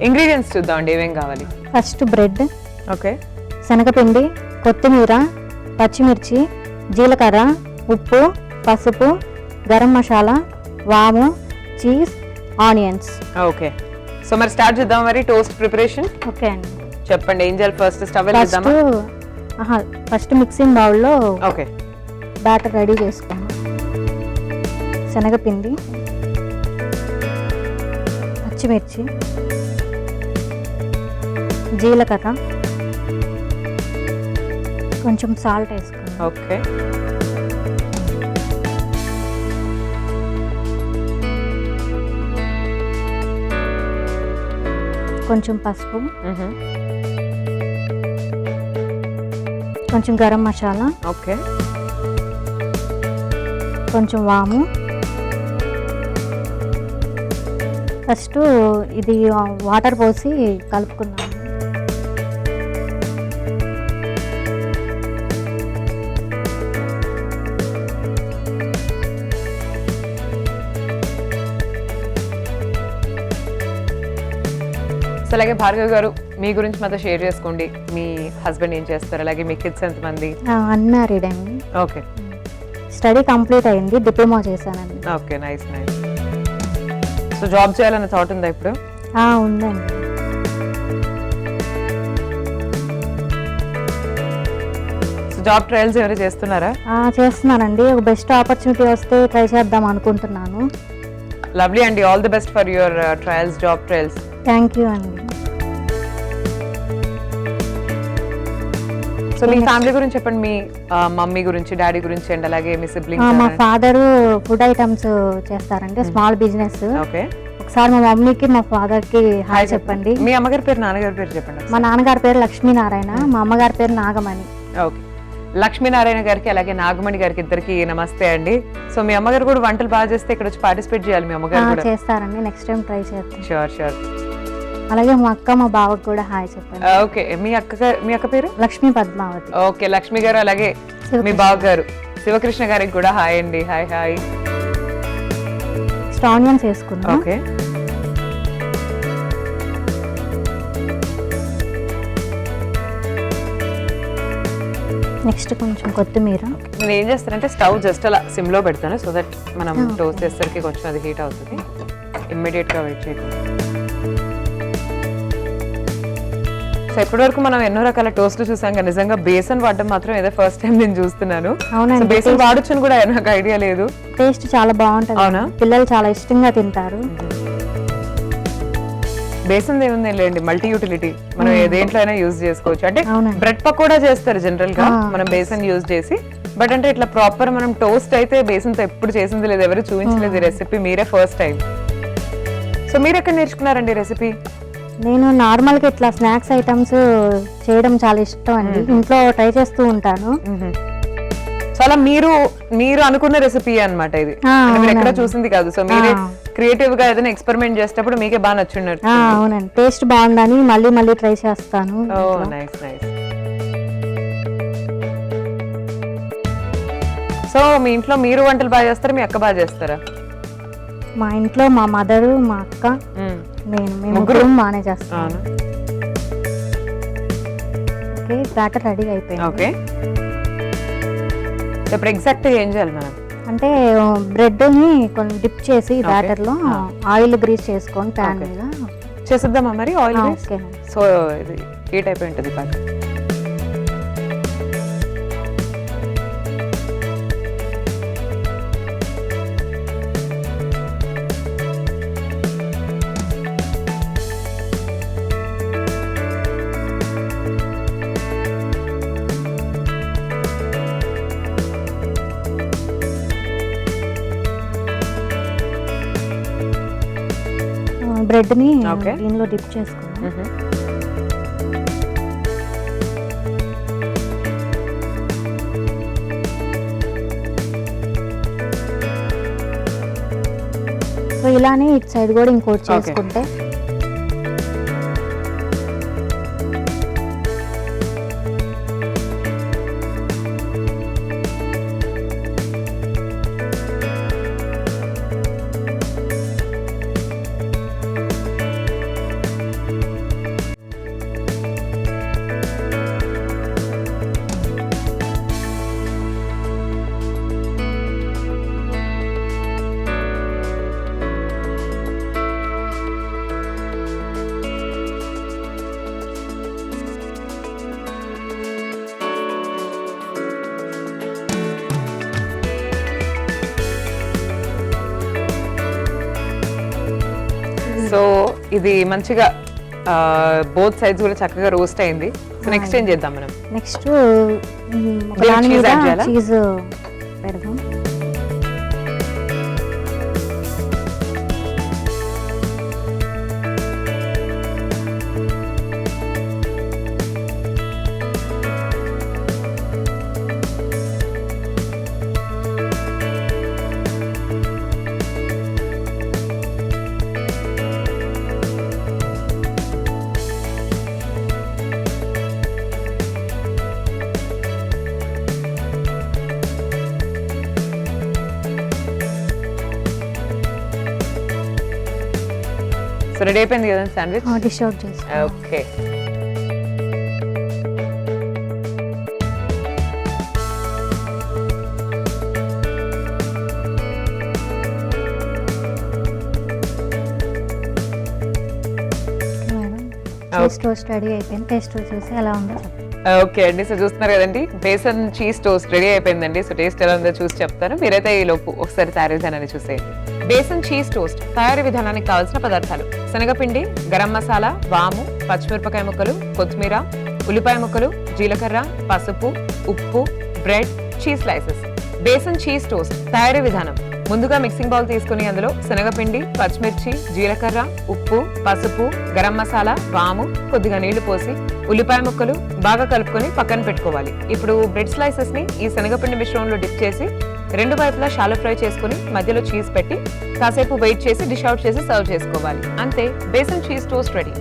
Ingredients చూద్దామండి, ఏమేం కావాలి? ఫస్ట్ బ్రెడ్, ఓకే, శనగపిండి, కొత్తిమీర, పచ్చిమిర్చి, జీలకర్ర, ఉప్పు, పసుపు, గరం మసాలా, వాము, చీజ్, ఆనియన్స్. ఓకే. సో మరి స్టార్ట్ చేద్దాం మరి టోస్ట్ ప్రిపరేషన్. ఓకే అండి. చెప్పండి ఏం చేయాలి? ఫస్ట్ స్టవ్ వెలిగిద్దామా? ఫస్ట్ మిక్సింగ్ బౌల్లో ఓకే, బ్యాటర్ రెడీ చేసుకోండి. శనగపిండి, పచ్చిమిర్చి, జీలకర్ర, కొంచెం సాల్ట్ వేసుకోండి. ఓకే, కొంచెం పసుపు, కొంచెం గరం మసాలా, ఓకే, కొంచెం వాము. ఫస్ట్ ఇది వాటర్ పోసి కలుపుకుందాం. సో అలాగే భార్గవ్ గారు మీ గురించి మాతో షేర్ చేసుకోండి. మీ హస్బెండ్ ఏం చేస్తారు, అలాగే మీ కిడ్స్ ఎంతమంది? అన్మ్యారీడ్ అండి. ఓకే, స్టడీ కంప్లీట్ అయింది, డిప్లొమా చేశానండి. Okay, nice nice. So job చేయాలన్న థాట్ ఉందా ఇప్పుడు? ఉందండి. సో జాబ్ ట్రయల్స్ ఎవరు చేస్తున్నారా? చేస్తున్నానండి. ఒక బెస్ట్ ఆపర్చునిటీ వస్తే ట్రై చేద్దాం అనుకుంటున్నాను. లవ్లీ అండి, all the best for your trials, job trials. Thank you అండి. సో మీ ఫ్యామిలీ గురించి చెప్పండి, మీ మమ్మీ గురించి, డాడీ గురించి అండ్ అలాగే మీ సిబ్లింగ్స్. మా ఫాదర్ ఫుడ్ ఐటమ్స్ చేస్తారండి, స్మాల్ బిజినెస్. ఓకే, ఒకసారి మా మమ్మీకి మా ఫాదర్ కి హాయ్ చెప్పండి. మీ అమ్మగారి పేరు, నాన్నగారి పేరు చెప్పండి. మా నాన్నగారి పేరు లక్ష్మీనారాయణ, మా అమ్మగారి పేరు నాగమణి. ఓకే, లక్ష్మీనారాయణ గారికి అలాగే నాగమణి గారికి ఇద్దరికి నమస్తే అండి. సో మీ అమ్మగారు కూడా వంటలు బాగా చేస్తే ఇక్కడ వచ్చి పార్టిసిపేట్ చేయాలి. మీ అమ్మగారు కూడా చేస్తారండి, నెక్స్ట్ టైం ట్రై చేస్తాం. Sure sure. అలాగే మా అక్క మా బావకు కూడా హాయ్ చెప్పండి. ఓకే, మీ అక్క పేరు? లక్ష్మీ పద్మావతి. ఓకే, లక్ష్మి గారు అలాగే మీ బావ గారు శివకృష్ణ గారికి కూడా హాయ్ అండి. Hi hi. ఆనియన్స్ వేసుకున్నాం. ఓకే, నెక్స్ట్ కొంచెం కొత్తిమీర. నేను ఏం చేస్తానంటే స్టవ్ జస్ట్ అలా సిమ్ లో పెడతాను, సో దట్ మనం టోస్ట్ చేసేసరికి కొంచెం అది హీట్ అవుతుంది. ఇమ్మీడియట్ గా వెయిట్ చేయకుండా. సో ఇప్పటి వరకు మనం ఎన్నో రకాల టోస్ట్లు చూసాం కానీ నిజంగా బేసన్ వాడడం మాత్రం ఏదో ఫస్ట్ టైం నేను చూస్తున్నాను. అవునండి, బేసన్ వాడొచ్చని కూడా నాకు ఐడియా లేదు. టేస్ట్ చాలా బాగుంటుంది. అవునా? పిల్లలు చాలా ఇష్టంగా తింటారు. బేసన్ ఏముంది లేండి, మల్టీ యూటిలిటీ, మనం దేంట్లో అయినా యూజ్ చేసుకోవచ్చు. అంటే అవునండి. బ్రెడ్ పకోడా చేస్తారు జనరల్ గా మనం బేసన్ యూజ్ చేసి, బట్ అంటే ఇట్లా ప్రాపర్ మనం టోస్ట్ అయితే బేసన్ తో ఎప్పుడు చేసింది లేదు, ఎవరు చూపించలేదు ఈ రెసిపీ, మీరే ఫస్ట్ టైం. సో మీరు ఎక్కడ నేర్చుకున్నారండి రెసిపీ? నేను నార్మల్గా ఇట్లా స్నాక్స్ ఐటమ్స్ చేయడం చాలా ఇష్టం అండి, ఇంట్లో ట్రై చేస్తూ ఉంటాను. సో అలా మీరు అనుకున్న రెసిపీ అన్నమాట ఇది, మీరు ఎక్కడ చూసింది కాదు. సో మీరే క్రియేటివ్ గా ఏదైనా ఎక్స్పెరిమెంట్ చేసేటప్పుడు మీకే బాగా నచ్చున్నట్టు. అవునండి, టేస్ట్ బాగుందని మళ్ళీ మళ్ళీ ట్రై చేస్తాను. Nice nice. సో మీ ఇంట్లో మీరు వంటలు బాగా చేస్తారా, మీ అక్క బాగా చేస్తారా? మా ఇంట్లో మా మదరు, మా అక్క, నేను, మేము ముగ్గురు బాగానే చేస్తాను. ఓకే, బ్యాటర్ రెడీ అయిపోయింది. ఓకే, ఇప్పుడు ఎగ్జాక్ట్ ఏం చేయాలి మనం అంటే బ్రెడ్ ని కొంచెం డిప్ చేసి బ్యాటర్ లో ఆయిల్ గ్రీస్ చేసుకొని ప్యాన్ మీద చేసేద్దామా మరి? Oil okay. సో ఇది హీట్ అయిపోయి ఉంటుంది బాగా. బ్రెడ్ ని దీనిలో డిప్ చేసుకున్నాం. సో ఇలానే ఇటు సైడ్ కూడా ఇంకోటి చేసుకుంటే ఇది మంచిగా బోత్ సైడ్స్ కూడా చక్కగా రోస్ట్ అయింది. సో నెక్స్ట్ ఏం చేద్దాం మనం? నెక్స్ట్ దీనికి దాని cheese మీద add చేయాలా? చీజ్ పెడదాం. సో రెడీ అయిపోయింది కదా శాండ్విచ్. డిష్ అవుట్ చేసి ఓకే, చీజ్ టోస్ట్ రెడీ అయిపోయింది. టేస్ట్ చూసి ఎలా ఉందో చెప్పండి. ఓకే అండి. సో చూస్తున్నారు కదండి, బేసన్ చీజ్ టోస్ట్ రెడీ అయిపోయిందండి. సో టేస్ట్ ఎలా ఉందో చూసి చెప్తాను. మీరైతే ఈ లోపు ఒకసారి తయారీ విధానాన్ని చూసేయండి. బేసన్ చీజ్ టోస్ట్ తయారీ విధానానికి కావాల్సిన పదార్థాలు: శనగపిండి, గరం మసాలా, వాము, పచ్చిమిరపకాయ ముక్కలు, కొత్తిమీర, ఉల్లిపాయ ముక్కలు, జీలకర్ర, పసుపు, ఉప్పు, bread, cheese slices. Besan cheese toast తయారీ విధానం: ముందుగా మిక్సింగ్ బౌల్ తీసుకుని అందులో శనగపిండి, పచ్చిమిర్చి, జీలకర్ర, ఉప్పు, పసుపు, గరం మసాలా, వాము, కొద్దిగా నీళ్లు పోసి ఉల్లిపాయ ముక్కలు బాగా కలుపుకొని పక్కన పెట్టుకోవాలి. ఇప్పుడు బ్రెడ్ స్లైసెస్ ని ఈ శనగపిండి మిశ్రమంలో డిప్ చేసి రెండు వైపులా షాలో ఫ్రై చేసుకుని మధ్యలో చీజ్ పెట్టి కాసేపు వెయిట్ చేసి డిష్ అవుట్ చేసి సర్వ్ చేసుకోవాలి. అంతే, బేసన్ చీజ్ టోస్ట్ రెడీ.